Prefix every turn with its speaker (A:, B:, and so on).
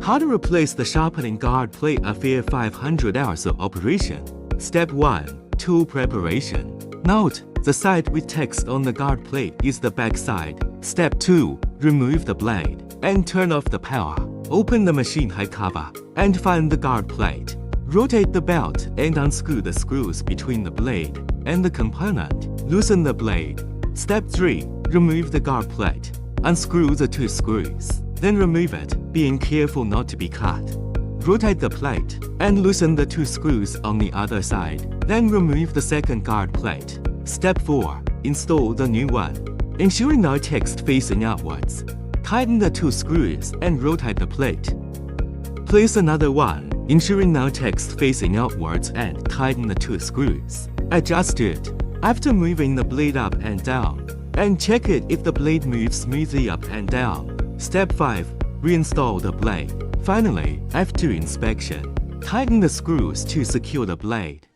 A: How to replace the sharpening guard plate after 500 hours of operation. Step 1. Tool preparation. Note, the side with text on the guard plate is the back side. Step 2. Remove the blade and turn off the power. Open the machine hide cover and find the guard plate. Rotate the belt and unscrew the screws between the blade and the component. Loosen the blade. Step 3. Remove the guard plate. Unscrew the 2 screws. Then remove it, being careful not to be cut. Rotate the plate and loosen the 2 screws on the other side. Then remove the second guard plate. Step 4. Install the new one. Ensuring no text facing outwards. Tighten the 2 screws and rotate the plate. Place another one, ensuring no text facing outwards, and tighten the 2 screws. Adjust it after moving the blade up and down, and check it if the blade moves smoothly up and down. Step 5. Reinstall the blade. Finally, after inspection, tighten the screws to secure the blade.